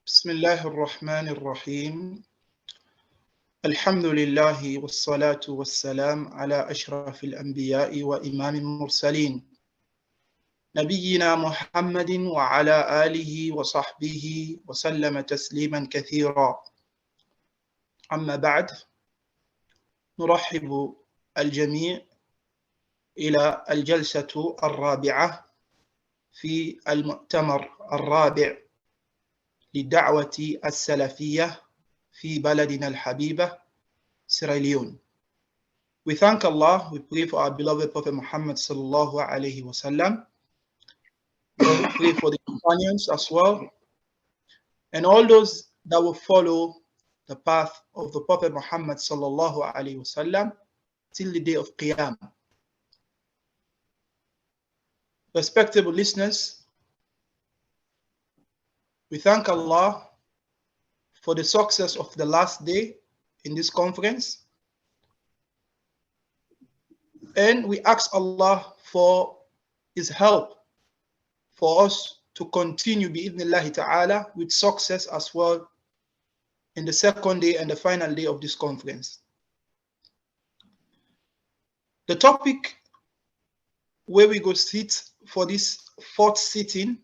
بسم الله الرحمن الرحيم الحمد لله والصلاة والسلام على أشرف الأنبياء وإمام المرسلين نبينا محمد وعلى آله وصحبه وسلم تسليما كثيرا. أما بعد، نرحب الجميع إلى الجلسة الرابعة في المؤتمر الرابع للدعوة السلفية في بلدنا الحبيبة Sierra Leone. We thank Allah, we pray for our beloved Prophet Muhammad sallallahu alaihi wasallam. We pray for the companions as well, and all those that will follow the path of the Prophet Muhammad sallallahu alaihi wasallam till the day of Qiyam. Respectable listeners, we thank Allah for the success of the last day in this conference, and we ask Allah for His help for us to continue bi'idhnillahi ta'ala with success as well in the second day and the final day of this conference. The topic where we go sit for this fourth sitting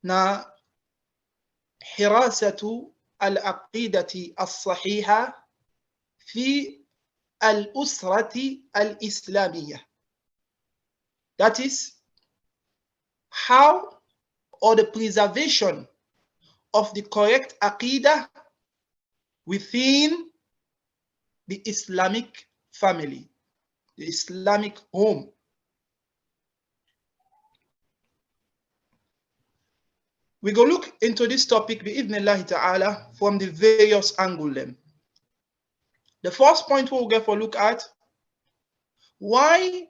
na حراسة العقيدة الصحيحة في الأسرة الإسلامية. That is, how or the preservation of the correct aqidah within the Islamic family, the Islamic home. We go look into this topic bi'idhnillahi ta'ala from the various angles. The first point we'll get for look at, why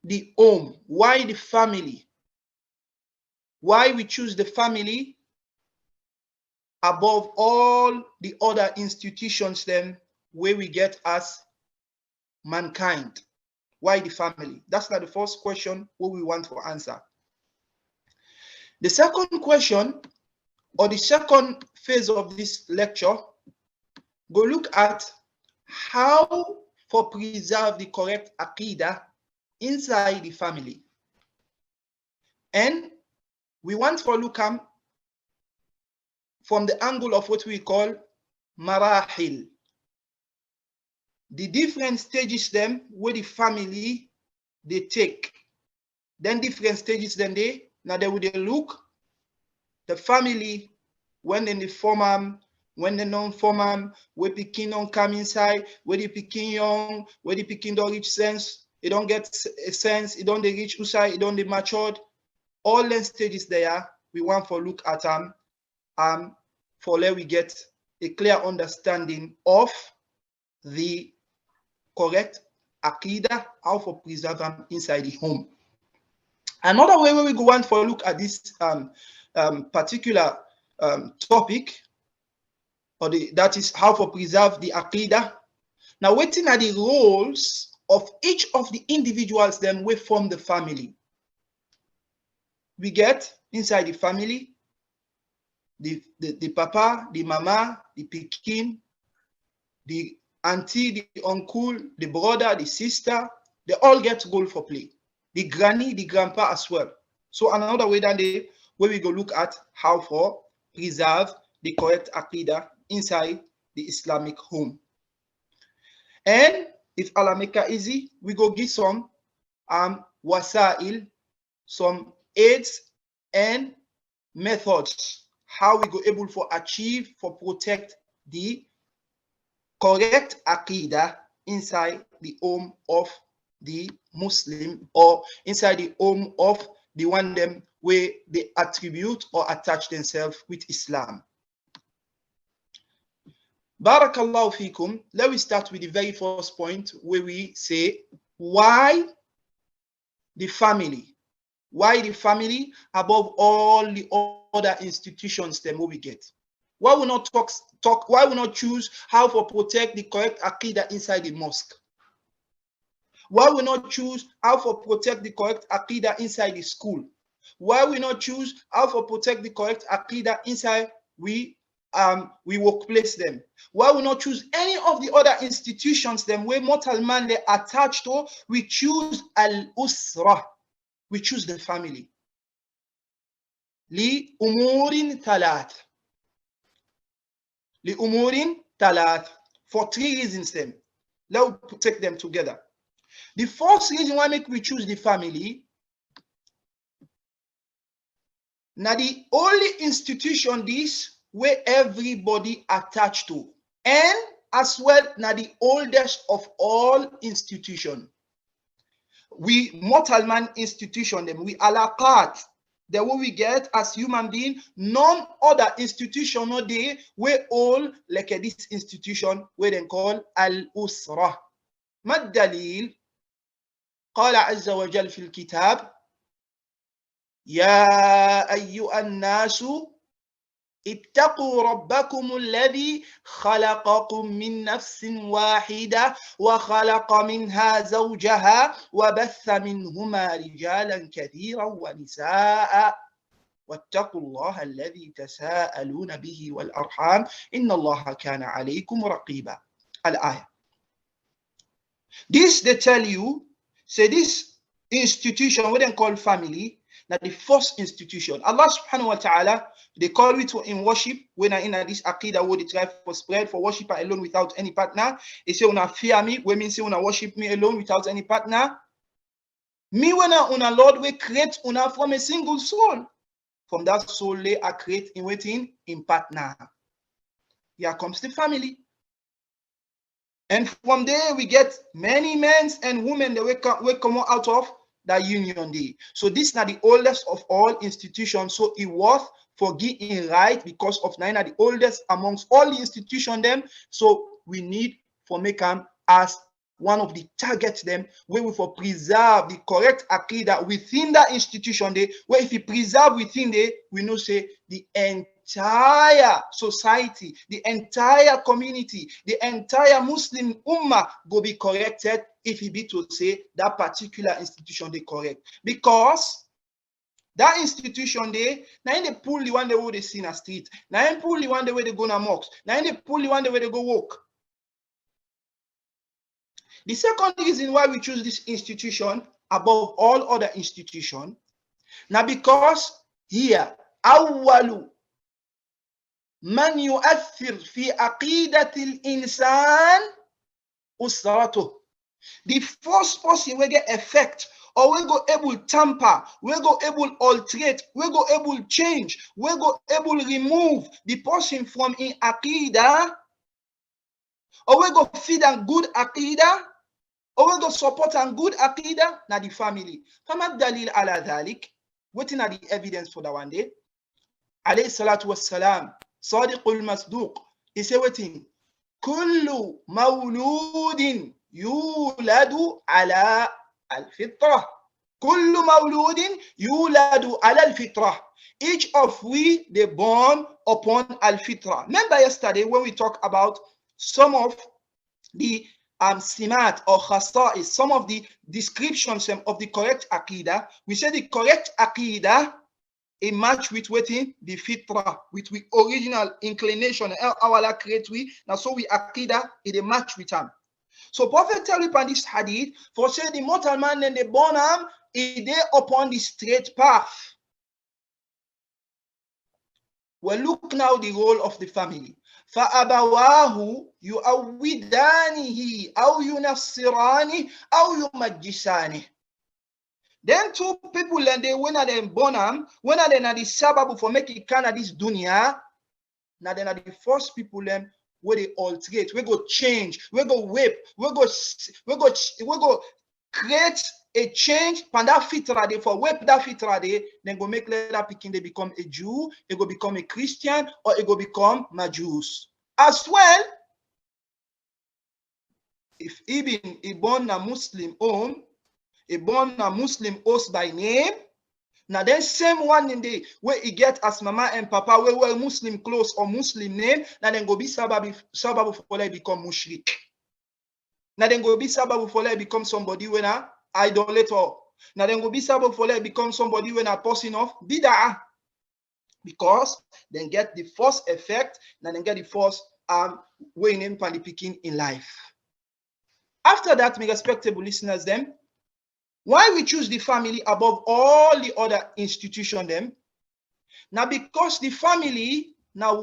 the home, why the family, why we choose the family above all the other institutions then where we get as mankind. Why the family? That's not the first question what we want to answer. The second question, or the second phase of this lecture, go look at how for preserve the correct aqidah inside the family. And we want to look at from the angle of what we call marahil, the different stages them where the family they take. Then different stages then they would look the family when in the form, when the non-form, where Pekin don't come inside, where the Pekin young, where the Pekin don't reach sense, it don't get a sense, it don't they reach usai, it don't they matured. All the stages there, we want for look at for let we get a clear understanding of the correct aqidah, how for preserve them inside the home. Another way where we go on for a look at this particular topic, or that is how to preserve the aqidah. Now, waiting at the roles of each of the individuals then we form the family. We get inside the family, the papa, the mama, the pikin, the auntie, the uncle, the brother, the sister, they all get goal for play. The granny, the grandpa as well. So another way that where we go look at how for preserve the correct aqidah inside the Islamic home. And if Allah make it easy, we go give some wasail, some aids and methods, how we go able for achieve, for protect the correct aqidah inside the home of the Muslim, or inside the home of the one them where they attribute or attach themselves with Islam. Barakallahu fikum. Let me start with the very first point where we say why the family? Why the family above all the other institutions that we get? Why we not talk? Why we not choose how to protect the correct aqidah inside the mosque? Why we not choose how to protect the correct aqidah inside the school? Why we not choose how to protect the correct aqidah inside we workplace them? Why we not choose any of the other institutions them where mortal man they attached to? We choose al-usra. We choose the family. Li umurin thalath. Li umurin thalath. For 3 reasons then. Let's take them together. The first reason why we choose the family, now the only institution this where everybody attached to, and as well now the oldest of all institution. We mortal man institution them, we alaqat, the way we get as human being, none other institution no day we all like this institution where they call al-usra. ما الدليل؟ قال عز وجل في الكتاب يا أيها الناس اتقوا ربكم الذي خلقكم من نفس واحدة وخلق منها زوجها وبث منهما رجالا كثيرا ونساء واتقوا الله الذي تساءلون به والأرحام إن الله كان عليكم رقيبا. الآية. This they tell you, say this institution we then call family, now the first institution. Allah subhanahu wa ta'ala, they call it in worship when I in this aqidah where they try for spread for worship alone without any partner. They say una fear me, when mean say una worship me alone without any partner. Me when una Lord we create una from a single soul. From that soul they are create in waiting in partner. Here comes the family. And from there we get many men and women that will come out of that union day. So this is not the oldest of all institutions. So it was for getting right because of nine the oldest amongst all the institutions them. So we need for make them as one of the targets them where we for preserve the correct aqidah within that institution day, where if we preserve within there, we know say the entire society, the entire community, the entire Muslim ummah go be corrected if he be to say that particular institution they correct. Because that institution they, now they pull the one they would see in a street, now they pull the one the way they go na mosque, now they pull the one the way they go walk. The second reason why we choose this institution above all other institutions, now because here, أول من يؤثر في عقيدة الإنسان أسرته. The first person will get effect, or we go able tamper, we go able alterate, we go able change, we go able remove the person from in aqidah, or we go feed a good aqidah, or we go support a good aqidah, na the family. Fama dalil ala dhalik, waiting at the evidence for that one day. Alayhi salatu wassalam, Sadiqul Masduq, he said waiting, Kullu mawludin yuladu ala al-fitrah. Kullu mawludin yuladu ala al-fitrah. Each of we, they born upon al-fitrah. Remember yesterday when we talked about some of the simat or khasa'is, some of the descriptions of the correct aqidah. We said the correct aqidah a match with waiting the fitra, with we original inclination. Our create we now so we aqidah it a match with him. So Prophet tell you on this hadith for say the mortal man and the born him is there upon the straight path. Well, look now the role of the family. فَأَبَوَاهُ يُؤَوِّدَانِهِ أَوْ يُنَصِّرَانِهِ أَوْ يُمَجِّسَانِهِ. Then two people and they when are them born them, when are they na the sababu for making kind of this dunya, now they are the first people them where they alterate, we go change, we go whip, we go create a change, and that fitra day for whip that fitra day, then go make that picking they become a Jew, it go become a Christian, or it go become Majus. As well, if even a born a Muslim home, a born a Muslim host by name, now then same one in the where he get as mama and papa where Muslim close or Muslim name, now then go be sababu for like become mushrik. Now then go be sababu for like become somebody when a idolater. Now then go be sabab for let become somebody when a person of bid'ah. Because then get the first effect, now then get the first weighing in the picking in life. After that, my respectable listeners, them, why we choose the family above all the other institutions, them? Now because the family now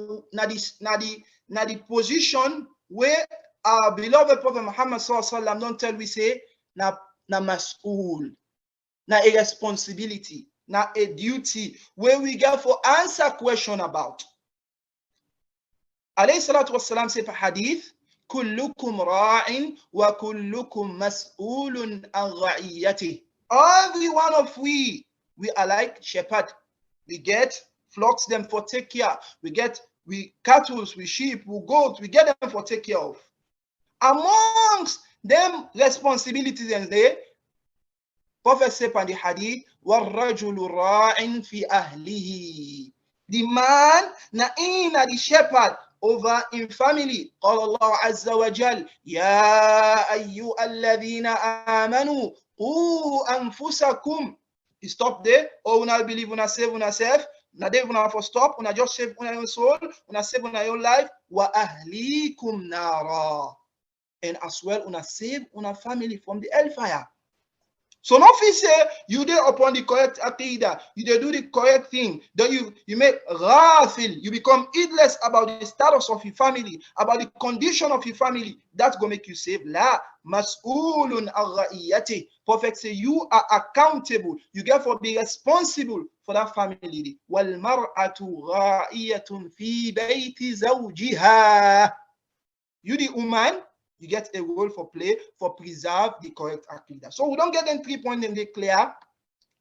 the position where our beloved Prophet Muhammad sallallahu alaihi wasallam don't tell we say na mas'ul, na a responsibility, na a duty where we get for answer question about. Alayhi salatu wasalam say for hadith, kullukum ra'in wa kullukum mas'ulun an ra'iyati. Every one of we are like shepherd. We get flocks them for take care. We cattle, we sheep, we goat, we get them for take care of. Amongst them responsibilities and they Prophet said in the hadith, وَالرَّجُلُ رَاعٍ فِي أَهْلِهِ. The man na the shepherd over in family. قال الله عز وجل يا أيها الذين آمنوا قوا أنفسكم. You stop there. Oh, una believe, una save, una self. Una dey una for stop. Una just save una own soul. Una save una own life. Wa ahlikum nara. And as well, una save una family from the hellfire. So not if say you dey upon the correct aqidah, you dey do the correct thing, then you make ghafil, you become heedless about the status of your family, about the condition of your family. That's gonna make you save. La mas'ulun ar-ra'iyati. Prophet say you are accountable. You therefore be responsible for that family. Wal mar'atu ra'iyatun fi bayti zawjiha. You the woman, you get a role for play for preserve the correct aqidah. So we don't get them 3 points and they clear.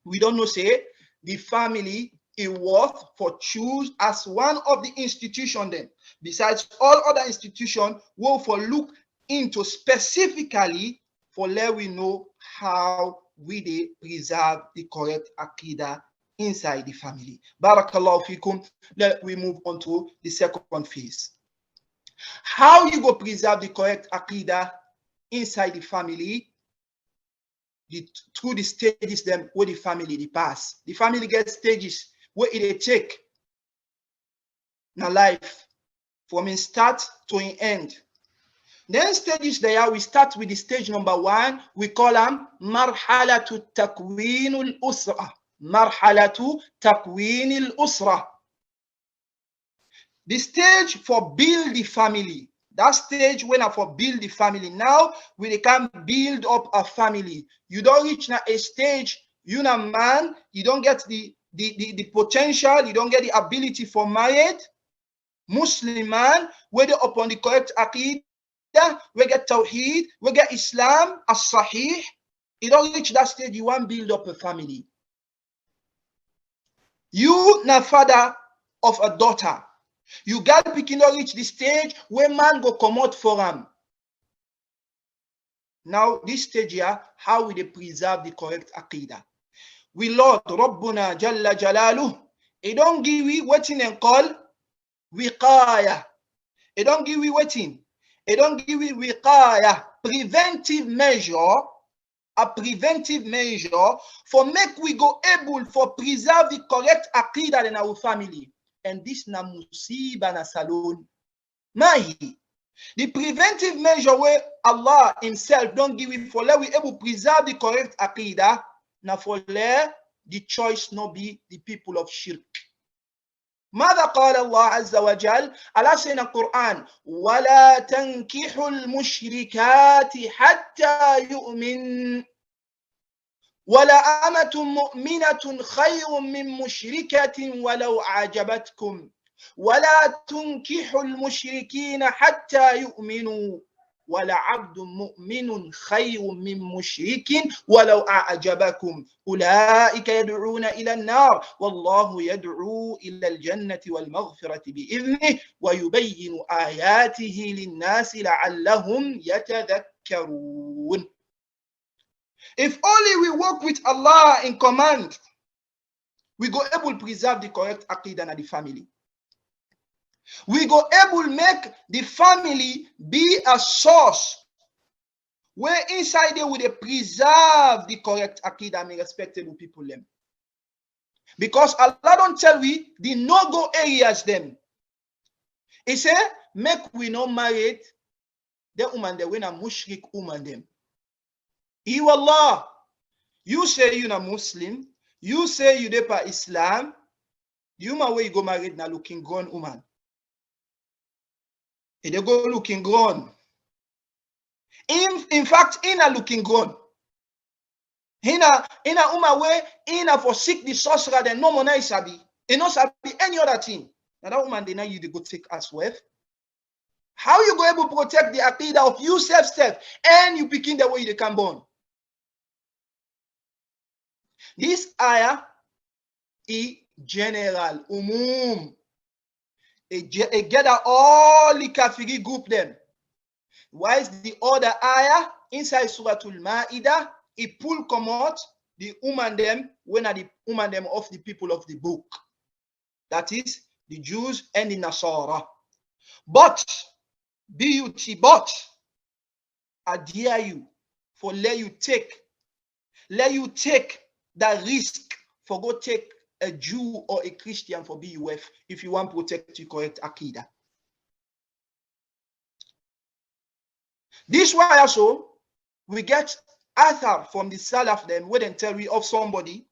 We don't know say the family is worth for choose as one of the institution then. Besides all other institutions, we'll for look into specifically for let we know how we they preserve the correct aqidah inside the family. Barakallahu fikum. Let we move on to the second phase. How you go preserve the correct aqidah inside the family through the stages them where the family they pass. The family gets stages where it take now life from in start to in end. Then stages there we start with the stage number 1. We call them marhalatu takwinul usra. Marhalatu takwinul usra. The stage for build the family. That stage when I for build the family. Now we can build up a family. You don't reach now a stage, you know man, you don't get the potential, you don't get the ability for married. Muslim man, whether upon the correct aqidah, we get tawheed, we get Islam, as-sahih. You don't reach that stage, you want to build up a family. You now father of a daughter. You got picking to reach the stage where man go come out for him. Now this stage here, how will they preserve the correct aqidah? We Lord Rabbuna Jalla Jalaluh. It don't give we waiting and call wiqaya. It don't give we waiting. It don't give we wiqaya. Preventive measure. A preventive measure for make we go able for preserve the correct aqidah in our family. And this na musiba na salon. Mahi. The preventive measure where Allah himself don't give it for let we able preserve the correct aqidah. Now for let the choice not be the people of shirk. ماذا قال الله عز وجل على سنة القرآن ولا تنكحوا المشركات حتى يؤمن ولا أمة مؤمنة خير من مشركة ولو أعجبتكم ولا تنكحوا المشركين حتى يؤمنوا ولا عبد مؤمن خير من مشرك ولو أعجبكم أولئك يدعون إلى النار والله يدعو إلى الجنة والمغفرة بإذنه ويبين آياته للناس لعلهم يتذكرون. If only we work with Allah in command, we go able to preserve the correct aqidah in the family. We go able to make the family be a source where inside they would preserve the correct aqidah and respectable people them. Because Allah don't tell we the no-go areas them. He say, make we not married the woman they when a mushrik woman them. You Allah, you say you na Muslim, you say you depa Islam, the woman where you go married na looking grown woman. They go looking grown. In fact, in a looking grown. In a woman where in a for sick the sorcerer then no money sabi. It no sabi any other thing. Now that woman they now you go take as well. How you go able to protect the aqidah of you self and you begin the way they can born? This ayah is general, it gather all the kafiri group them. Why is the other ayah inside Suratul Ma'idah? It pull come out the them when are the them of the people of the book. That is the Jews and the Nasara. But I dare you for let you take the risk for go take a Jew or a Christian for BUF if you want to protect your correct aqidah. This why also we get author from the Salaf them where they tell we of somebody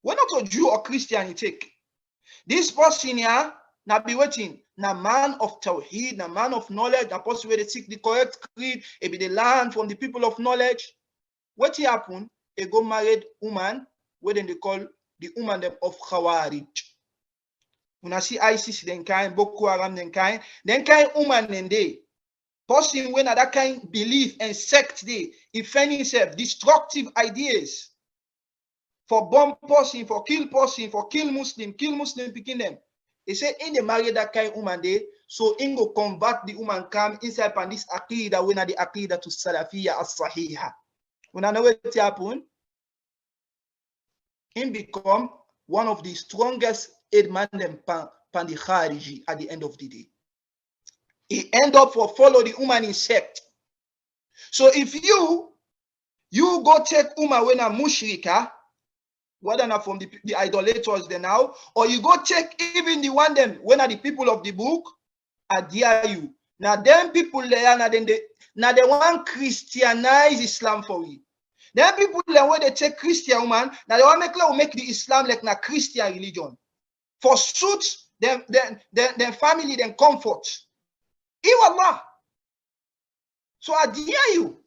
when not a Jew or Christian you take. This person here now be waiting. Na man of tawheed, na man of knowledge, a person where they seek the correct creed, it be the land from the people of knowledge. What he happen? A go married woman, where then they call the woman them of Khawarij. When I see ISIS, then kind, Boko Haram, then kind woman then they. Person when that kind belief and sect they, if any self destructive ideas for bomb person, for kill Muslim picking them. He say in the married that kind woman day, so in go convert the woman come inside and this aqidah when the aqidah to Salafiyyah as-Sahihah. When I know what happen, he become one of the strongest aid man them pan the Khariji at the end of the day. He end up for follow the woman in sect. So if you go take woman when a mushrika, whether not from the idolaters they now, or you go check even the one them when are the people of the book, I dare you. Now them people there, now they want Christianize Islam for you. Them people there where they take Christian woman, now they want make the Islam like na Christian religion. For suit them family, them comfort. Allah. So I dare you.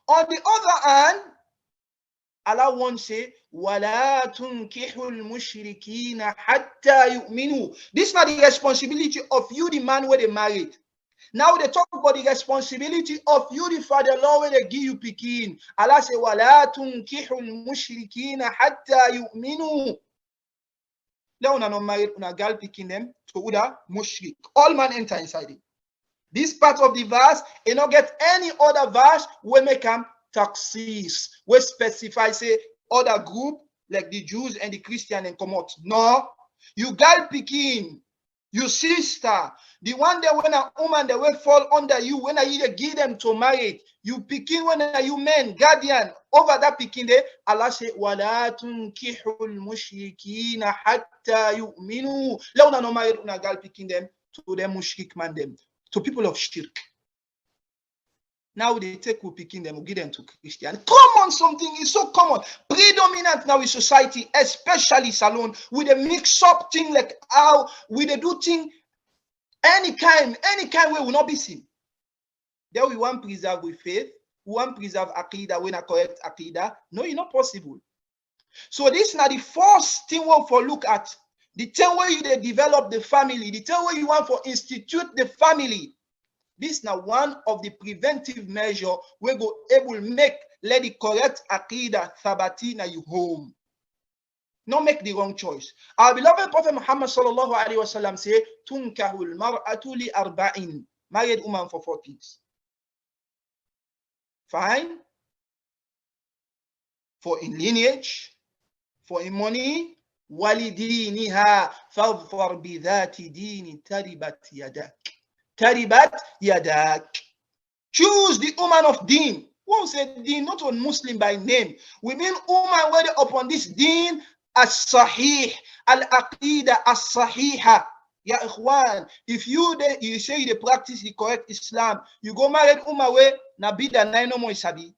On the other hand, Allah won't say, وَلَا تُنْكِحُ الْمُشْرِكِينَ حَتَّى يُؤْمِنُوا. This is not the responsibility of you, the man where they married. Now they talk about the responsibility of you, the father-in-law, where they give you picking. Allah say, وَلَا تُنْكِحُ الْمُشْرِكِينَ حَتَّى يُؤْمِنُوا. Leone not married, una girl picking them to Uda mushrik. All man enter inside it. This part of the verse, you not get any other verse where make them taxis, where specify say other group like the Jews and the Christian and come out. No, you girl picking, you sister, the one that when a woman that will fall under you, when I give them to marry, you picking when you men, guardian, over that picking there, Allah say, وَلَا تُنْكِحُ الْمُشْرِكِينَ حَتَّى يُؤْمِنُوا. Leona no married una girl picking them to them mushrik man them, to people of shirk. Now they take who picking them, who give them to Christian. Common something is so common, predominant now in society, especially salon, with a mix-up thing like how we they do thing any kind way will not be seen. There we want preserve with faith, we want preserve aqidah when a correct aqidah. No, it's not possible. So this is not the first thing we for look at. The thing where you they develop the family, the thing where you want for institute the family. This is now one of the preventive measures we go able make let the correct aqidah thabati na you home. Not make the wrong choice. Our beloved Prophet Muhammad sallallahu alaihi wasallam say, "Tunkahul mar'atu li arba'in." Married woman for 4 things. Fine. For in lineage, for in money, walidiniha fadfar bidhati dini taribat yadak. Taribat yadak. Choose the woman of deen. Who said deen? Not on Muslim by name. We mean woman whether upon this deen as-sahih, al-aqidah as-sahiha. Ya ikhwan, if you say they practice the correct Islam, you go married woman where na bida na no more isabi.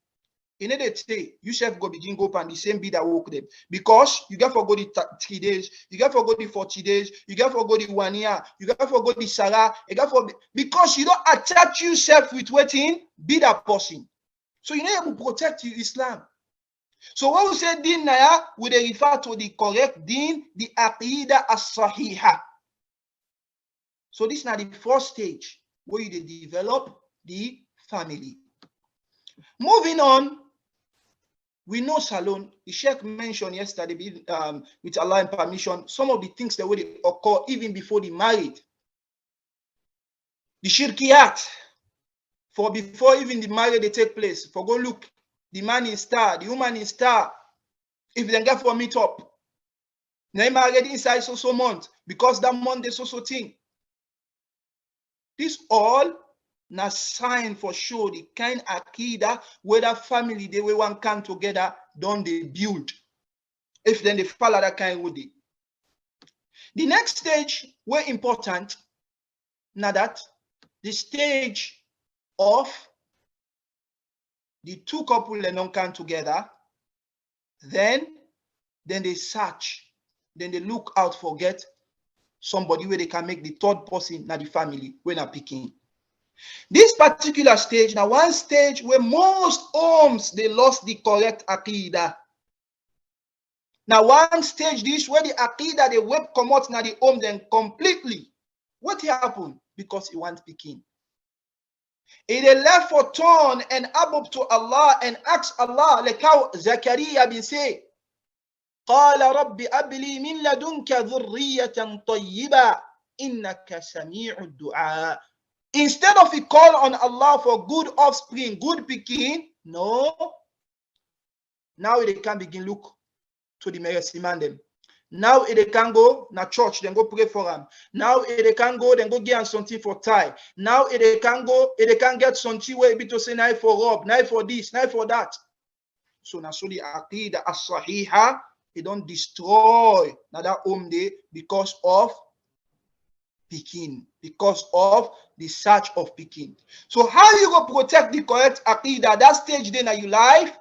In they say, you self go begin go up and the same bid that work them. Because you got for go the 3 days, you got for go the 40 days, you got for go the 1 year, you got for go the Sarah, you got for because you don't attach yourself with waiting, be that person. So you know to protect your Islam. So when we say deen naya, we refer to the correct deen, the aqidah as-sahiha. So this is now the first stage where you develop the family. Moving on, we know Salon, the Sheikh mentioned yesterday, with Allah and permission, some of the things that will occur even before the marriage. The shirkiyat, for before even the marriage they take place, for go look, the man in star, the woman in star, if they get for meet up, they married inside so month, because that month they so thing. This all na sign for sure the kind akida where that family they will one come together, don't they build. If then they follow that kind would they. The next stage were important, now that the stage of the two couple they don't come together, then they search, then they look out for get somebody where they can make the third person now the family when are picking. This particular stage, now one stage where most homes, they lost the correct aqidah. Now one stage, this where the aqidah, they web come out now the home then completely. What happened? Because he wants picking. He left for turn and above to Allah and ask Allah, like how Zakaria bin say, قال رب أبلي من لدنك ذرية طيبة إنك سميع الدعاء. Instead of he call on Allah for good offspring, good picking, no. Now they can begin look to the mercy man them. Now they can go na church, then go pray for them. Now they can go, then go get something for tie. Now they can go, they can get something where be to say now for rob, now for this, now for that. So now so the aqidah as-sahiha, they don't destroy now that home day because of picking, because of the search of picking. So how you go protect the correct aqidah that stage then in your life?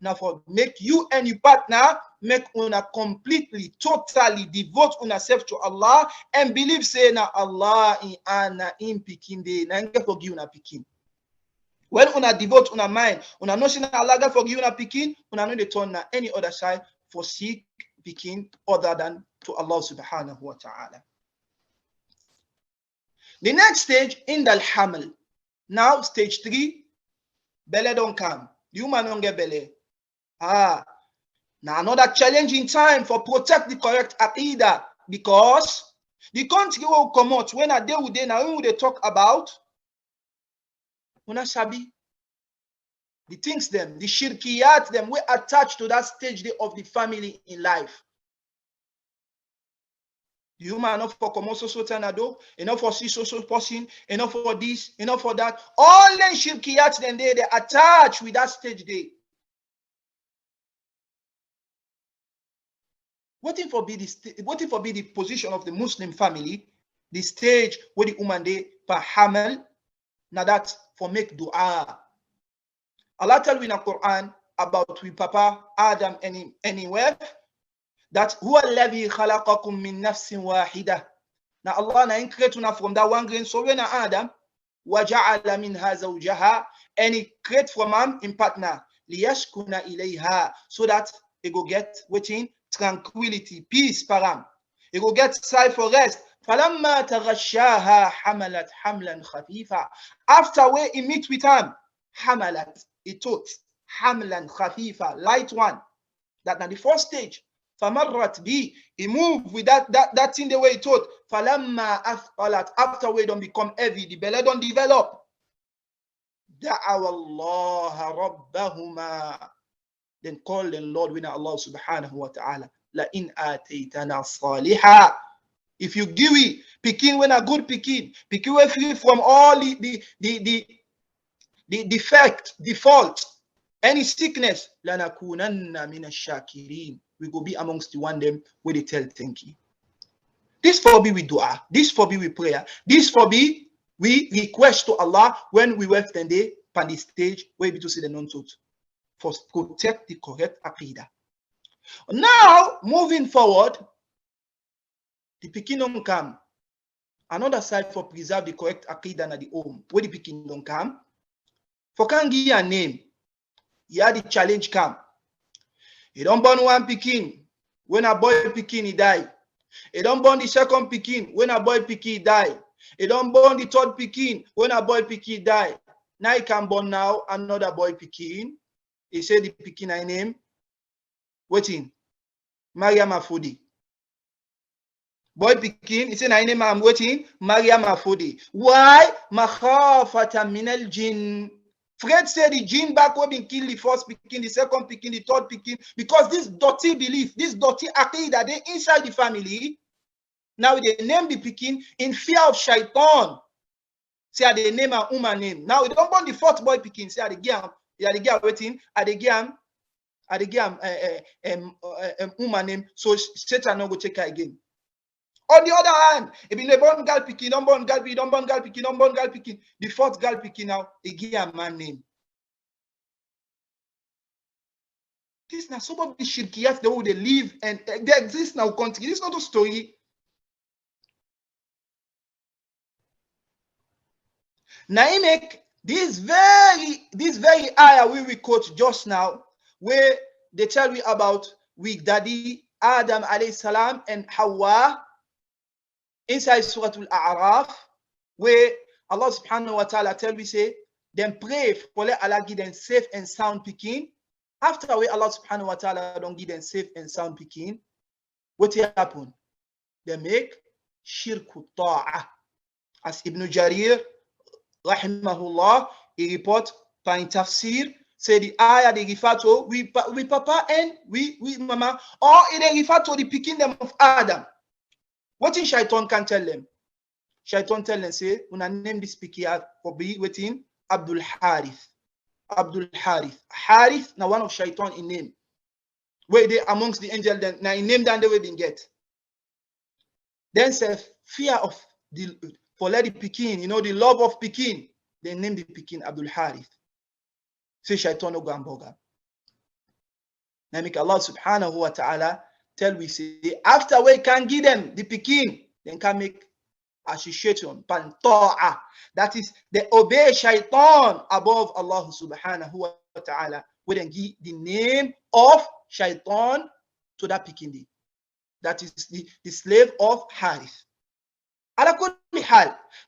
Now for make you and your partner make una completely, totally devote una self to Allah and believe say na Allah in ana in picking day na get forgive una picking. When una devote una mind, una know say na Allah get forgive una picking, una know they turn na any other side for seek picking other than to Allah subhanahu wa ta'ala. The next stage in the hamel. Now stage 3, belly don't come. The woman don't get belly. Now another challenging time for protect the correct aqidah, because the country will come out when a day with day now when they talk about when sabi the things them, the shirkiyat them we attached to that stage of the family in life. The human enough for commercial sotanado, enough for see social person, enough for this, enough for that. All the shirkiyat then they attach with that stage day. What if be the position of the Muslim family, the stage where the woman they perhamal, now that for make dua. Allah tell we in the Quran about we Papa Adam anywhere that huwa alladhi khalaqakum min nafsin wahidah. Now Allah na create una from that one grain. So when Adam waja'ala minha zawjaha, and he create from him in partner liyaskuna ilayha, so that he go get waiting tranquility, peace param. He go get side for rest. فَلَمَّا تَغَشَّاهَا حَمَلَتْ حَمْلًا خَفِيفًا. After where he meet with him, حَمَلَتْ, he took حَمْلًا خَفِيفًا, light one. That now the first stage. فَمَرَّتْ بِي, he moved with that thing the way he taught. فَلَمَّا أَثْقَلَتْ, after where don't become heavy, the belly don't develop. دَعَوَ اللَّهَ رَبَّهُمَا, then call the Lord with Allah subhanahu wa ta'ala. لَإِنْ آتَيْتَنَا صَالِحًا. If you give it, picking when a good picking way free from all the the defect, default, any sickness, lanakunanna mina shakirin. We go be amongst the one them where they tell thank you. This for be with dua. This for be with prayer. This for be we request to Allah when we work then day on the stage where we to see the non-truth. For protect the correct aqidah. Now, moving forward, the pikin don't come. Another side for preserve the correct aqidah na the home. Where the pikin don't come. For can give a name. Here the challenge come. He don't born one pikin. When a boy pikin, he die. He don't born the second pikin. When a boy pikin die. He don't born the third pikin. When a boy pikin die. Now he can born now another boy pikin. He said the pikin I name. Waiting. Maryam Afodi. Boy pikin, he said I name I'm waiting. Maryam Afodi. Why? Makhafata min al jinn. Fred said the jinn back when been killed the first pikin, the second pikin, the third pikin, because this dirty belief, this dirty aqidah, they inside the family. Now they name the pikin in fear of shaitan. Say they name a woman name. Now we don't want the fourth boy pikin. Say the girl waiting. Woman name. So Satan no go check her again. On the other hand, if you born girl pikin, don't born girl pikin, don't born girl pikin, don't born girl pikin. The fourth girl pikin now, they give a man name. This now some of the shirkiyat the way they live and they exist now country. This is not a story. Now he make this very ayah we quote just now, where they tell me about with daddy Adam alayhi salam and Hawa inside Surah Al-A'raf, where Allah subhanahu wa ta'ala tell we say, then pray for let Allah give them safe and sound picking. After where Allah subhanahu wa ta'ala don't give them safe and sound picking, what happen? They make shirku ta'ah. As Ibn Jarir rahimahullah, he report by tafsir, say the ayah they refer to we papa and we mama, or they refer to the picking them of Adam. What in shaitan can tell them? Shaitan tell them, say, when I name this picky for be waiting Abdul Harith. Abdul Harith. Harith, now one of shaitan in name. Where they amongst the angels, then now in name than they didn't get. Then say fear of the for let the Pekin, you know, the love of Pekin. They name the Pekin Abdul Harith. Say shaitan no go and bother. Now make Allah subhanahu wa ta'ala tell we say after we can give them the Pekin, then can make association panta'a. That is they obey shaitan above Allah subhanahu wa ta'ala. We then give the name of shaitan to that Pekin. That is the slave of Harith.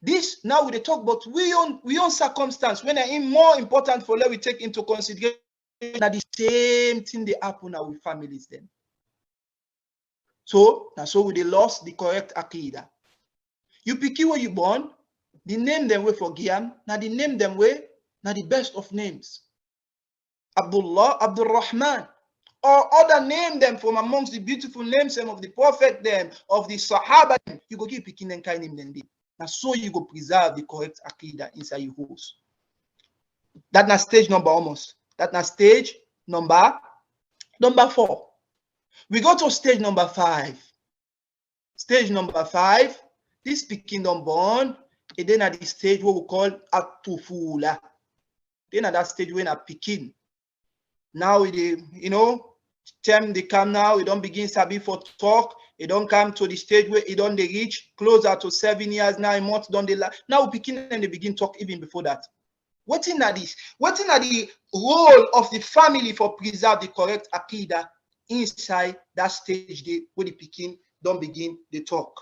This now we talk about we own circumstance when I am more important for let we take into consideration that the same thing they happen now with families then. So now so we lost the correct aqidah. You pick where you born, the name them way for Giam, now the name them way, now the best of names. Abdullah, Abdul Rahman, or other name them from amongst the beautiful names of the Prophet them, of the Sahaba, you go keep picking them kind name them. Now so you go preserve the correct aqidah inside your house. That na stage number almost. That na stage number 4. We go to stage number 5. Stage number 5, this picking them born, and then at the stage what we call at-tufula. Then at that stage when a picking. Now they, you know, term they come now, we don't begin sabi for talk, it don't come to the stage where it don't they reach closer to 7 years, 9 months, don't they now picking and they begin talk even before that. What in that is? What in the role of the family for preserve the correct aqidah inside that stage they where the picking don't begin the talk.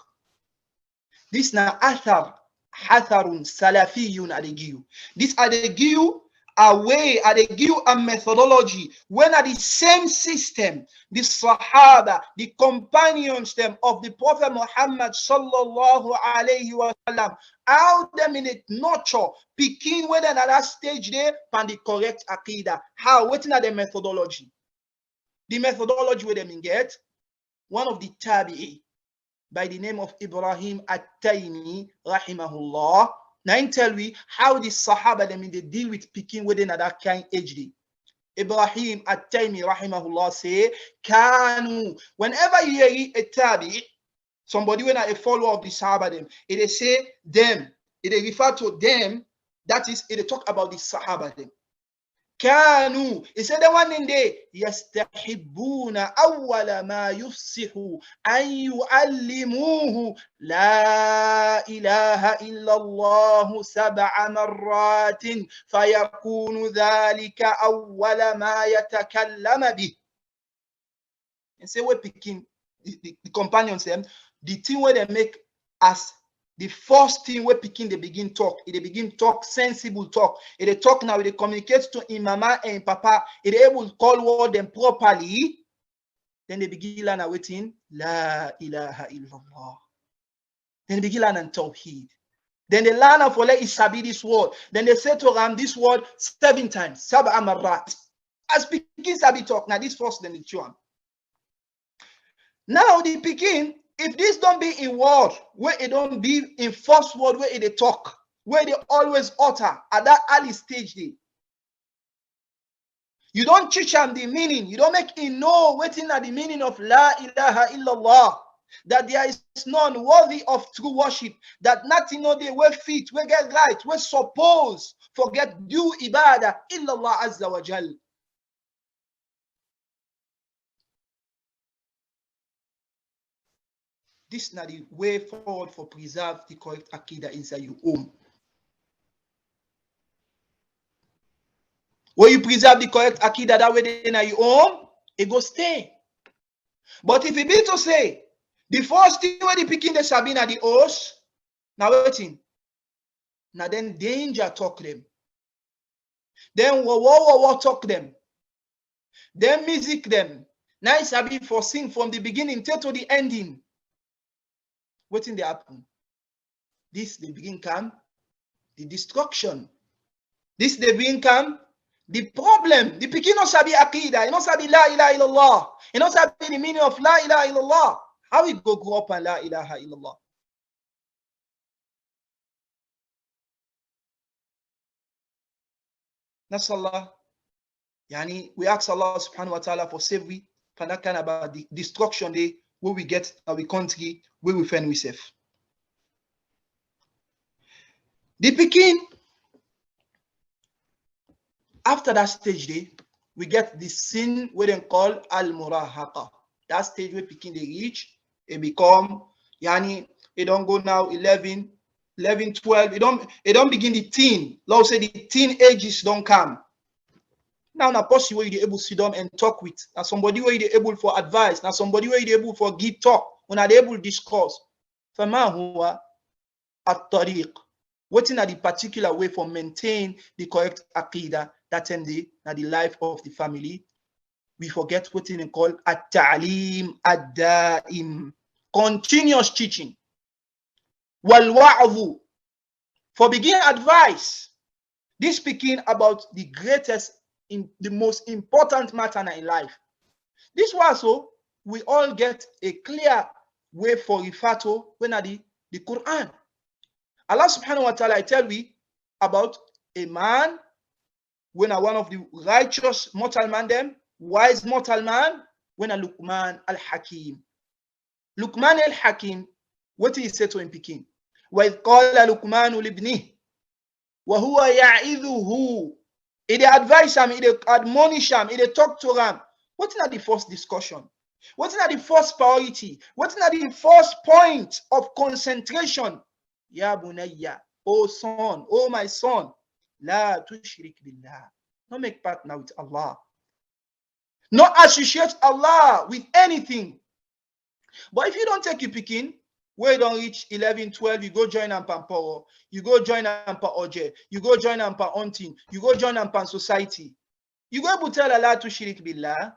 This now hatharun salafiyyun adegiu. This adegiu a way, adegiu a methodology when at the same system, the Sahaba, the companions them of the Prophet Muhammad sallallahu alayhi wa sallam, how them in it nurture, picking whether at that stage there and the correct aqidah. How? What in the methodology? The methodology where them get one of the tabi'i by the name of Ibrahim at-Taymi rahimahullah. Now tell we how the Sahaba them they deal with picking within that kind age day. Ibrahim at-Taymi rahimahullah say, Kanu, whenever you hear a tabi, somebody when a follower of the Sahaba them, it say them, it refer to them, that is, it talk about the Sahaba them. Kanu, he said the one in there, yastahibbuna awwala ma yufsihu an yu'allimuhu la ilaha illallah sab'a marratin fayakunu dhalika awwala ma yatakallama bih. And say we're picking the companions them, the thing where they make as the first thing we're picking, they begin talk. They begin talk, sensible talk. They talk now, they communicate to Imama and Papa. They able to call word them properly. Then they begin learn waiting. La ilaha illallah. Then they begin learn Tawheed. Then they learn for let Isabi this word. Then they say to Ram this word 7 times. Sab'a marrat. As speaking Sabi talk. Now this first, then the one. Now the picking. If this don't be in word, where it don't be in first word, where they talk, where they always utter at that early stage day. You don't teach them the meaning. You don't make him know waiting at the meaning of La ilaha illallah. That there is none worthy of true worship. That nothing no they will fit, we get right, we suppose forget due ibadah illallah azza wa jal. This is not the way forward for preserve the correct Aqidah inside your home. When you preserve the correct Aqidah that way in your home, it go stay. But if it be to say, the first thing when they picking the Sabina the host, now waiting. Now then danger talk them. Then war talk them. Then music them. Now it's a bit for sing from the beginning till to the ending. What in the happen? This the begin come, the destruction. This the begin come, the problem. The picking no sabi aqidah, you know sabi la ilaha illallah, you know sabi the meaning of la ilaha illallah. How we go grow up on la ilaha illallah? Nasallah. Yani we ask Allah subhanahu wa ta'ala for safety, for that kind about the destruction day where we get our country, where we find ourselves. The picking, after that stage day, we get the sin we then call al-murahaqa. That stage where picking they reach, it become, yani, it don't go now 11, 12, it don't begin the teen. Lord say the teen ages don't come. Now, na person where you're able to sit down and talk with. Now, somebody where you're able for advice. Now, somebody where you're able for give talk. When are they able to discuss? فَمَا هُوَ الطَّرِيقِ. Waiting at the particular way for maintain the correct aqidah that in the life of the family. We forget what we call at-ta'lim ad-da'im. Continuous teaching. Wal-wa'adhu. For begin advice. This speaking about the greatest, in the most important matter in life. This was so we all get a clear way for refer to when the Quran. Allah subhanahu wa ta'ala tell we about a man when one of the righteous mortal man them, wise mortal man, when a Luqman al-Hakim. Luqman al-Hakim, what did he say to him picking? وَإِذْ قَالَ لُقْمَانُ لِابْنِهِ وَهُوَ يَعِذُهُ. It advise him, it admonish him, it talk to him. What's not the first discussion? What's not the first priority? What's not the first point of concentration? Ya bunayya, oh son, oh my son, la tushrik billah. Don't make partner with Allah. Not associate Allah with anything. But if you don't take your picking, where you don't reach 11, 12, you go join Ampamporo, you go join Ampa Oje, you go join Ampa Hunting, you go join Ampa Society. You go able to tell Allah to shirk billah.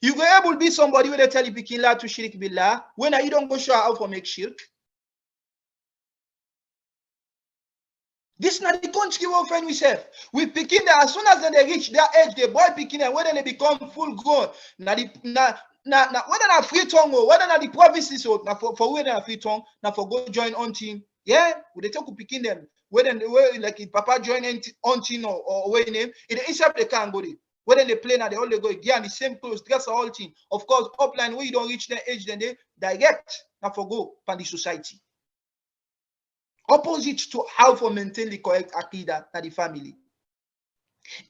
You go able to be somebody where they tell you picking Allah to shirk billah, when you don't go show how for make shirk. This is not the country we find ourselves. We picking them as soon as they reach their age, the boy picking them, when they become full grown. Whether not free tongue or whether not the provinces or for whether not free tongue, now for go join on team, Yeah, would they talk to picking them? Whether they like if Papa join hunting or way name, in the inside they can't go there. Whether they play now, they all go again the same clothes, dress all thing. Of course, upline where you don't reach their age, then they direct now for go from the society. Opposite to how for maintain the correct aqidah na the family.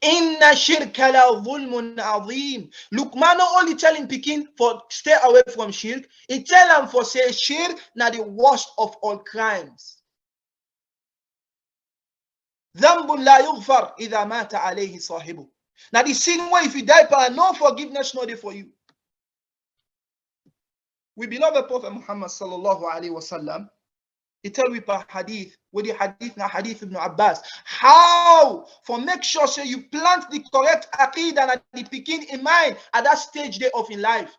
Inna shirka la dhulmun azim. Luqman not only telling Pekin for stay away from shirk, he tell him for say shirk na the worst of all crimes. Dhanbun la yughfar idha mata alayhi sahibu. Now the sin where if you die, no forgiveness no there for you. We beloved Prophet Muhammad sallallahu alaihi wasallam, he tell we per hadith, with the hadith na hadith ibn Abbas, how for make sure say you plant the correct aqidah and the picking in mind at that stage there of in life.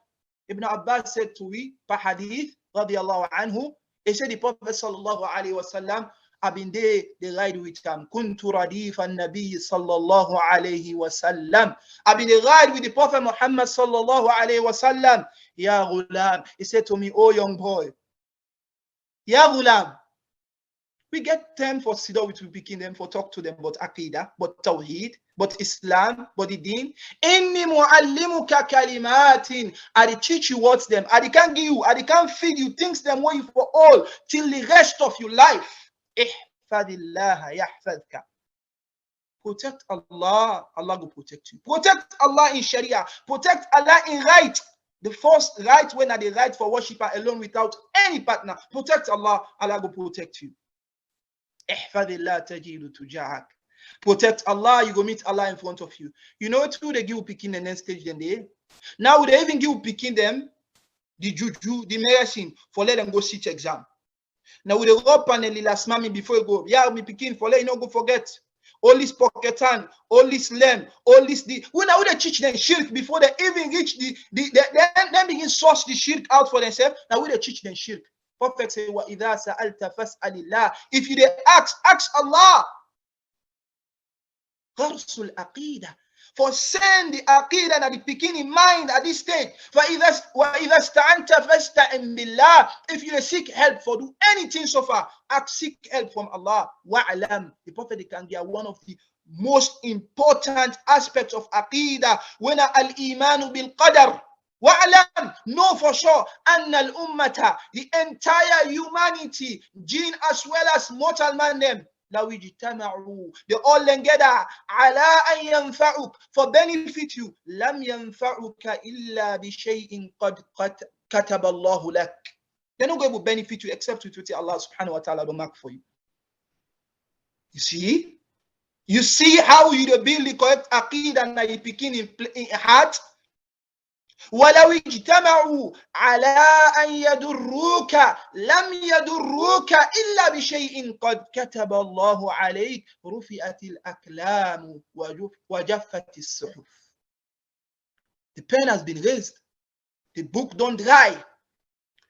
Ibn Abbas said to we per hadith radiyallahu anhu, he said the Prophet sallallahu alaihi wasallam, I've been there, they ride with him. Kuntu radifan nabiy sallallahu alayhi wa sallam. I've been there ride with the Prophet Muhammad sallallahu alayhi wa sallam. Ya ghulam. He said to me, oh young boy. Ya ghulam. We get time for sit down with picking them, for talk to them about aqidah, about tawheed, about Islam, about the deen. Inni muallimuka kalimatin. I teach you what's them. I can't give you, I can't feed you things them way for all till the rest of your life. Ihfadillah yahfadka. Protect Allah, Allah will protect you. Protect Allah in Sharia. Protect Allah in right. The first right when are the right for worshipper alone without any partner. Protect Allah, Allah will protect you. Ihfadillah tajidu tujahak. Protect Allah, you go meet Allah in front of you. You know what they give picking the next stage then they? Now they even give picking them the juju, the medicine for let them go sit exam. Now with the rope and the last mommy before you go, yeah, me picking for let you not go forget. All this pocket hand, all this lamb, all this when I would teach them shirk before they even reach then begin source the shirk out for themselves. Now would teach them shirk. Prophet say, wa idha sa'alta fas'alillah. If you ask Allah. Gharsul aqidah. For send the aqidah at the beginning mind at this stage. If you seek help for do anything so far, seek help from Allah. Wasalam. The Prophet can get one of the most important aspects of aqidah. When al-imanu bil qadar. Wasalam. Know for sure. Anna al-ummata. The entire humanity, jinn as well as mortal man them. لو اجتمعوا they all together على أن ينفعوك for benefit you لم ينفعوك إلا بشيء قد كتب الله لك. They're not going to benefit you except with what Allah subhanahu wa ta'ala will mark for you. You see how you build the correct aqidah and you begin in heart. ولو اجتمعوا على أن يضروك لم يضروك إلا بشيء قد كتب الله عليك رفعت الأقلام وجفت الصحف. The pen has been raised. The book don't dry.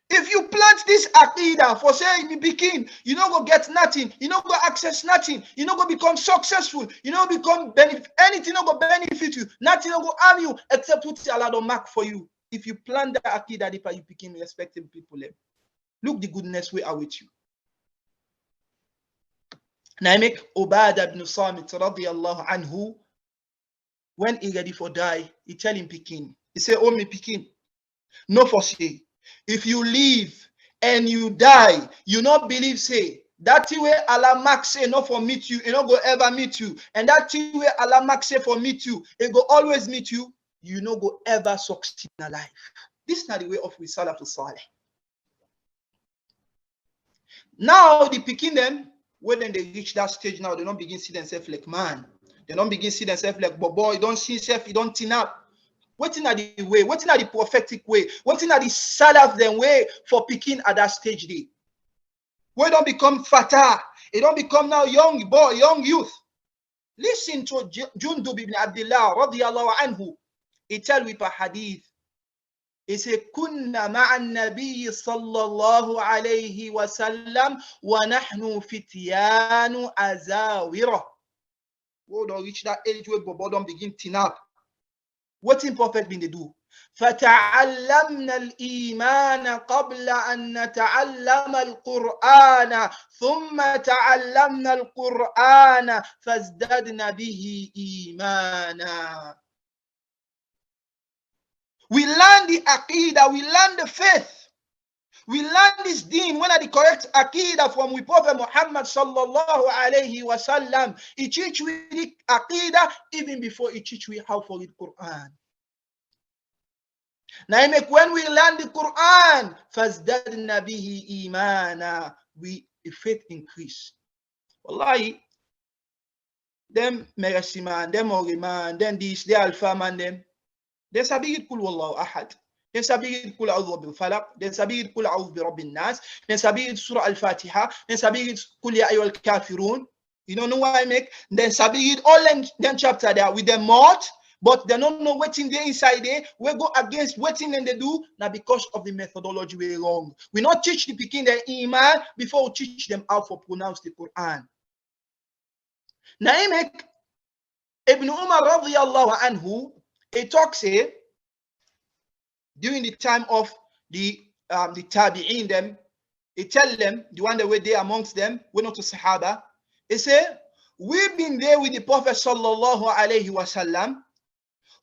If you plant this aqidah for saying you begin, you don't go get nothing, you don't go access nothing, you don't go become successful, you don't become benefit, anything don't go benefit you, nothing don't go harm you except what Allah don't mark for you. If you plant the aqidah, you become respecting people. Look the goodness we are with you. Now I make Ubadah ibn Samit radiyallahu anhu, when he ready for die, he tell him Pekin. He say, oh me Pekin, no for say. If you live and you die, you not believe say that way Allah marks say not for meet you, it not go ever meet you. And that way Allah marks say for meet you, it go always meet you. You not go ever succeed in life. This is not the way of we Salih to Salih. Now the picking them when they reach that stage now, they don't begin see themselves like man. They don't begin see themselves like boy. You don't see yourself, you don't tin up. Waiting at the way, waiting at the prophetic way, waiting at the salaf them way for picking at that stage day. We don't become fatah, it don't become now young boy, young youth. Listen to Jundub ibn Abdullah radiyallahu anhu. He tell with a hadith. He say, Kunna ma'an nabiyyi sallallahu alayhi wa sallam wa nahnu fityanu azawira. We don't reach that age where Bobo don't begin tin up. What in prophet been they do? فتعلمنا الإيمان قبل أن نتعلم القرآن ثم تعلمنا القرآن فازددنا به إيمانا. We learn the aqidah, we learn the faith. We learn this deen when the correct aqidah from the Prophet Muhammad sallallahu alayhi wa sallam. He teach we the aqidah even before he teach we how to read Quran. Now when we learn the Quran, فَازْدَدْنَا بِهِ إِيمَانًا, faith increase. Wallahi, them merasiman, them oriman, them this, they alpha man, them. They sabir kul wallahu ahad. They sabir kul a'udhu bil falaq. They sabir kul a'udhu bi rabbin nas. They sabir surah al-Fatiha. They sabir kul ya ayyuhal kafirun. You don't know why I make? Then sabir all them chapter there with them mouth, but they don't know what's in the inside there. We go against what's in they do. Now because of the methodology we wrong. We not teach the Pekin their iman before we teach them how to pronounce the Quran. Now I make Ibn Umar radiyallahu anhu, he talks here during the time of the tabi'in them, he tell them, the one that were there amongst them, we're not a Sahaba, he said, we've been there with the Prophet sallallahu alayhi wa sallam,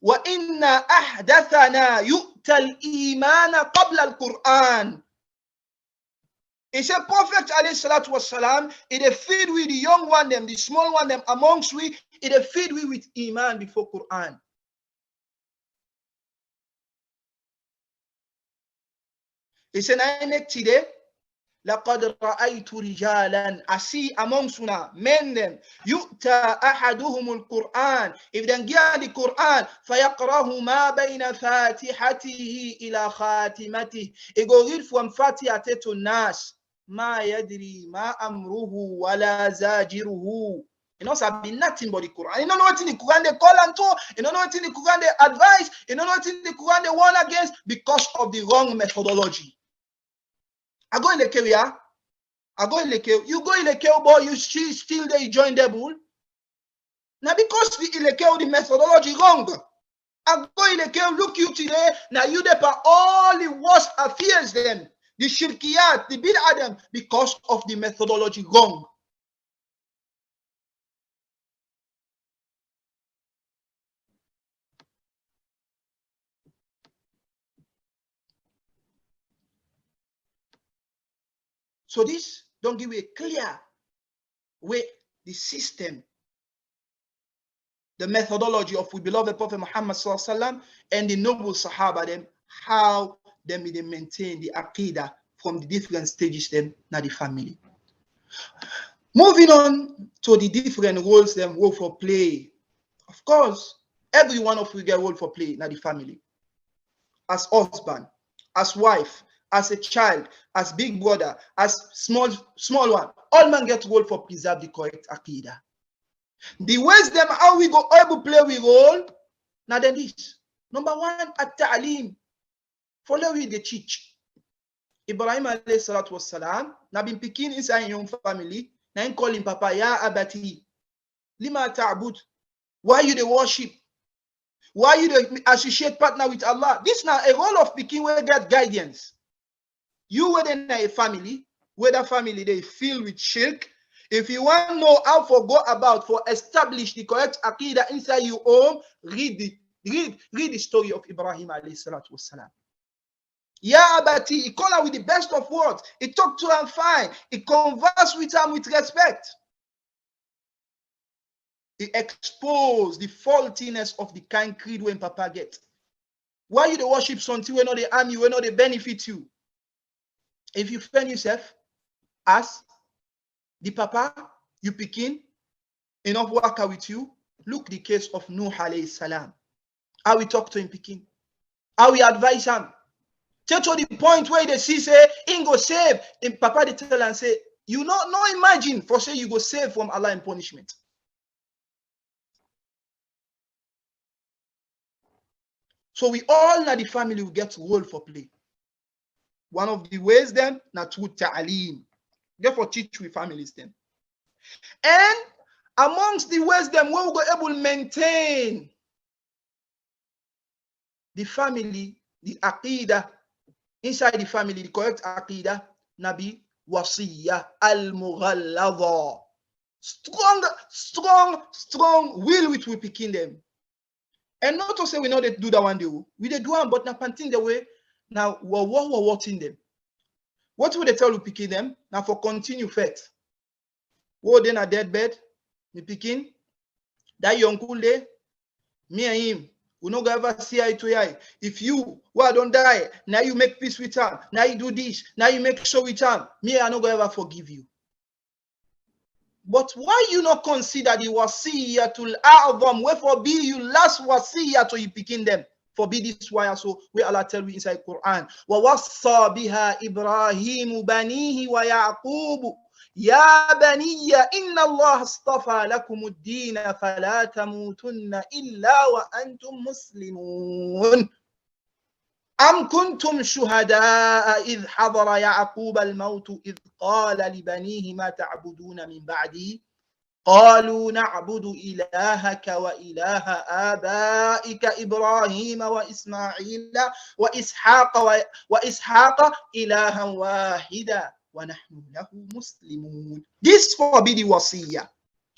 wa inna ahdathana yu'ta al-imana qabla al-Qur'an. He said, Prophet alayhi salatu wasalam, it feed with the young one them, the small one them amongst we, it feed we with iman before Quran. He said, I make today, لَقَدْ رَأَيْتُ رِجَالًا, I see amongst una, men them, يُؤْتَى أَحَدُهُمُ الْقُرْآنِ, if they get the Quran, فَيَقْرَهُ مَا بَيْنَ فَاتِحَتِهِ إِلَى خَاتِمَتِهِ, he go read from Fatiha to Nas, مَا يَدْرِي مَا أَمْرُهُ وَلَا زَاجِرُهُ. You know, so be nothing but the Quran. You don't know what in the Quran they call and to. You don't know what in the Quran they advise. You don't know what in the Quran they warn against because of the wrong methodology. I go in the Krio. I go in the Krio. You go in the Krio, boy, you still there, you join the bull. Now because the methodology wrong. I go in the Krio, look you today. Now you there for all the worst affairs them. The shirkiyat, the bid'ah because of the methodology wrong. So this don't give you a clear way, the system, the methodology of we beloved Prophet Muhammad sallallahu alaihi wasallam and the noble Sahaba them, how they maintain the aqidah from the different stages them na the family. Moving on to the different roles them role for play. Of course, every one of we get role for play na the family. As husband, as wife, as a child, as big brother, as small one, all men get role for preserve the correct aqidah. The ways them how we go able play we role, now then this. Number one, at-ta'lim. Follow with the teach. Ibrahim alayhi salatu wassalam, na been picking inside your family, na him call him Papa, ya abati, lima ta'bud. Why you the worship? Why you the associate partner with Allah? This now a role of picking where get guidance. You within a family, where the family they fill with shirk. If you want to know how to go about for establish the correct aqidah inside your home, read the story of Ibrahim alayhi salatu wassalam. Ya abati, he called her with the best of words. He talked to her fine. He conversed with her with respect. He exposed the faultiness of the kind creed when Papa get. Why you the worship something when not they harm you, when not they benefit you? If you find yourself as the Papa, you picking enough worker with you, look the case of Nuh alayhi salam. How we talk to him picking. How we advise him. Till to the point where they see say, he go save. And Papa they tell and say, you no imagine for say you go save from Allah and punishment. So we all na the family will get role for play. One of the ways then, na through ta'aleem. Therefore, teach with families then. And amongst the ways then, we will be able to maintain the family the aqidah inside the family, the correct aqidah, nabi wasiyah al-mughalladha. Strong will which we picking them. And not to say we know they do that one day. We they do one, but now panting the way. Now we're watching them. What would they tell you picking them? Now for continue faith. Who then a deathbed, me picking that young cool day, me and him. We no go ever see eye to eye. If you don't die, now you make peace with him. Now you do this. Now you make sure with him. Me, I no go ever forgive you. But why you not consider the wasiyatul a'zam? Wherefore be you last wasiyah to you picking them? For be this why so where Allah tell you inside Quran. Wa wassa biha Ibrahim banihi wa Yaqub. Ya baniya inna Allah astafa lakum ad-din fala tamutunna illa wa antum muslimun. أم كنتم شهداء إذ حضر يعقوب الموت إذ قال لبنيه ما تعبدون من بعدي قالوا نعبد إلهك وإله آبائك إبراهيم وإسماعيل وإسحاق إلها واحدا ونحن له مسلمون. This forbid the wasiyah.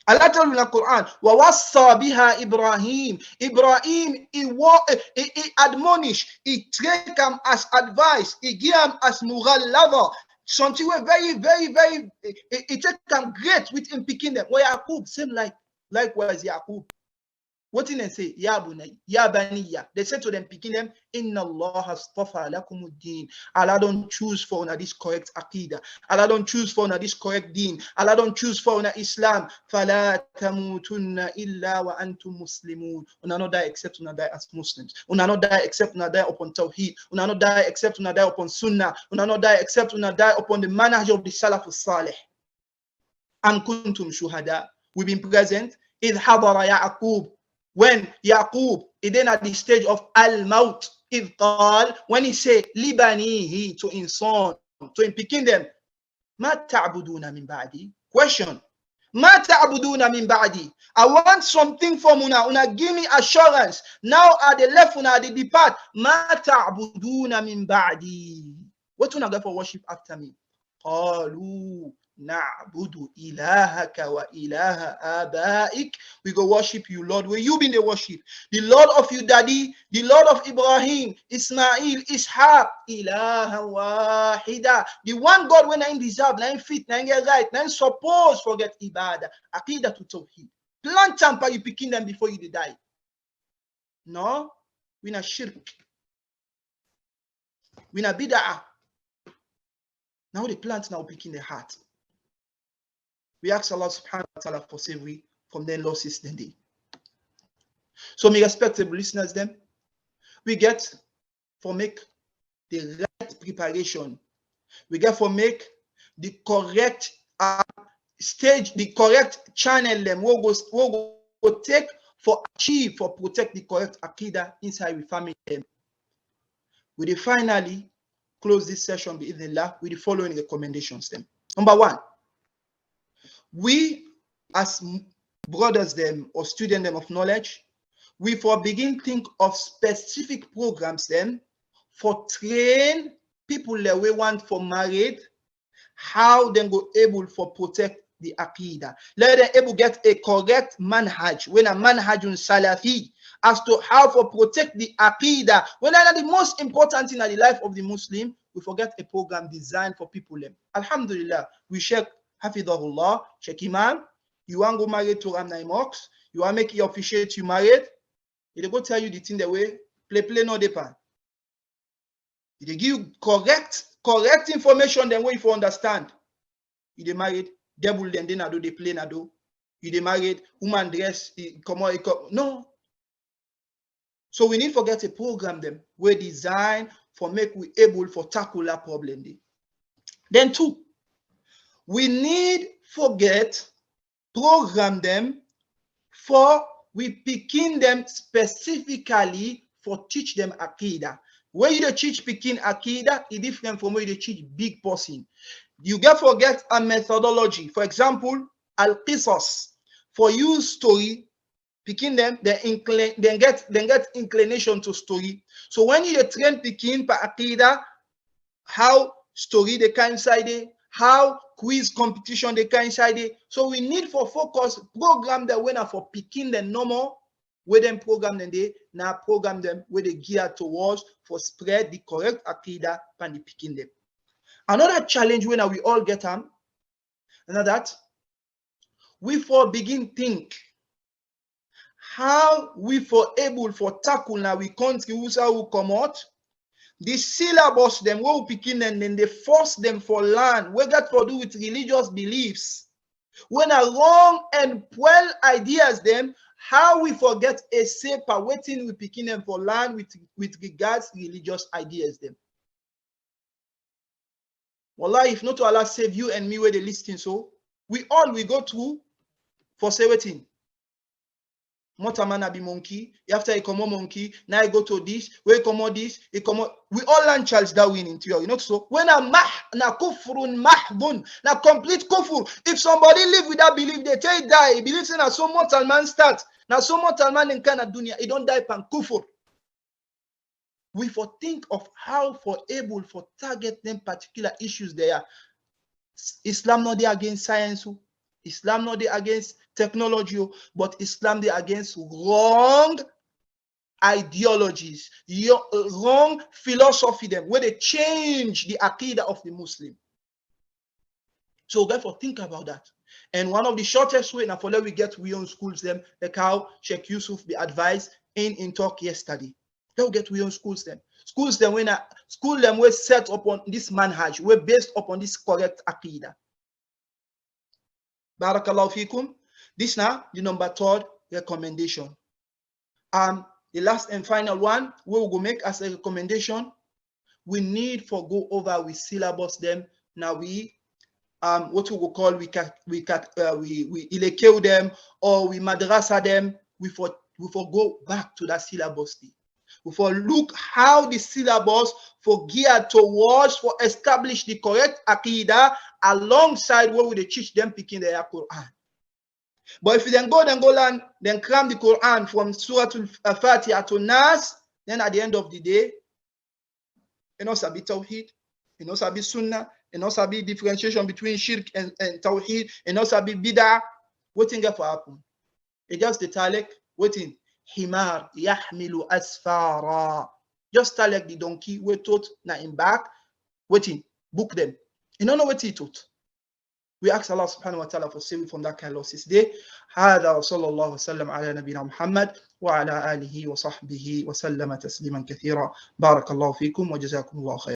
Allah tells in the Quran, وَوَصَّى بِهَا Ibrahim. Ibrahim, he admonish, he take him as advice, he give him as mughalladha. Something very, very, very, he take him great with him picking them. Well, Yaqub, same likewise Yaqub. What did they say? Ya bunay, ya baniya. They said to them, picking them, Inna Allah astafa lakum ad-din. Allah don't choose for una this correct aqidah. Allah don't choose for una this correct deen. Allah don't choose for una Islam. Fala tamutunna illa wa antum muslimun. Una not die except una die as Muslims. Una not die except una die upon Tawheed. Una not die except una die upon Sunnah. Una not die except una die upon the manhaj of the Salih. Am kuntum shuhada. We've been present. Idh hadara Ya'qub. When Yaqub is then at the stage of al-maut, when he say libanihi to his son, to him picking them, ma ta'buduna min ba'di? Question. Ma ta'buduna min ba'di? I want something from una give me assurance. Now at the left, una they depart. Ma ta'buduna min ba'di? What una go for worship after me? Qalu na'budu ilahaka wa ilaha abaik. We go worship you, Lord. Where you been the worship? The Lord of your daddy, the Lord of Ibrahim, Ismail, Ishaq, ilaha wahida. The one God when I deserve, nine fit, nine get right, nine suppose forget ibadah. Aqidah to tawheed. Plant tamper you picking them before you die. No, we na shirk. We na bid'ah. Now the plant now picking the heart. We ask Allah subhanahu wa ta'ala for safety from their losses then day. So my respectable listeners them, we get for make the right preparation. We get for make the correct stage, the correct channel them we'll go take for achieve, for protect the correct aqidah inside the family them. We finally close this session with the following recommendations them. Number one, we as brothers them or students them of knowledge, we for begin think of specific programs then for train people that we want for married, how they go able for protect the aqidah. Let them able get a correct manhaj, when a manhajun salafi, as to how for protect the aqidah. When are the most important thing in the life of the Muslim, we forget a program designed for people them. Alhamdulillah, we check Hafidahullah, check Imam. You want to go married to Ramnai Mox, you want to make it officiate you married, they go tell you the thing the way, play no depend. They give you correct information then way you understand. You they married, devil then they do they play na do. You they married, woman dress, come on, no. So we need to get a program them we design for make we able for tackle that problem. Then two, we need forget program them for we picking them specifically for teach them aqidah. Where you teach picking aqidah is different from where you teach big person. You get forget a methodology. For example, al-qisas for use story Picking them, then get inclination to story. So when you train picking per akida, how story they can inside it, how quiz competition they can inside it. So we need for focus program that when for picking the normal, where them program them they now program them where they gear towards for spread the correct akida and the picking them. Another challenge when we all get them, and that we for begin think how we for able for tackle now we country who come out the syllabus them where we picking and then they force them for learn we got to do with religious beliefs when a wrong and well ideas them how we forget a safer waiting we picking them for learn with regards religious ideas them. Wallah, if not to Allah save you and me where they listen, so we go through for say waiting. Motamana be monkey, after he come on monkey, now I go to this, where come on this, he come on. We all learn Charles Darwin into you know so when a na kufrun mahdun, na complete kufur. If somebody live with that belief, they tell die, he believes in a so mortal man start. Now so mortal man in kind of dunya, he don't die pan kufur. We for think of how for able for target them particular issues there. Islam not there against science, Islam not there against technology, but Islam there against wrong ideologies, wrong philosophy them, where they change the aqidah of the Muslim. So therefore think about that. And one of the shortest way now for let we get we on schools them, like how Sheikh Yusuf be advised in talk yesterday. They'll get we on schools them. Schools them when school them were set upon this manhaj, we're based upon this correct aqidah. Barakallahu fikum. This now the number 3rd recommendation. The last and final one we will go make as a recommendation. We need for go over with syllabus them. Now we what we will call we ilekeu them or we madrasa them. We for go back to that syllabus. We for look how the syllabus for geared towards for establish the correct aqidah alongside what we teach them picking the Quran. But if you then go learn, then cram the Quran from Surah Al-Fatiha to Nas, then at the end of the day, you know sabi Tawheed, you know sabi Sunnah, you know sabi differentiation between Shirk and Tawheed, you know sabi Bid'ah, waiting for happen. It just the talek, waiting. Himar yahmilu asfara. Just tell like the donkey we taught na in back, waiting, book them. You don't know what he taught. We ask Allah subhanahu wa ta'ala for saving from that kind of losses day. هذا وصلى الله وسلم على نبينا محمد وعلى آله وصحبه وسلم تسليما كثيرا. بارك الله فيكم وجزاكم الله خيرا.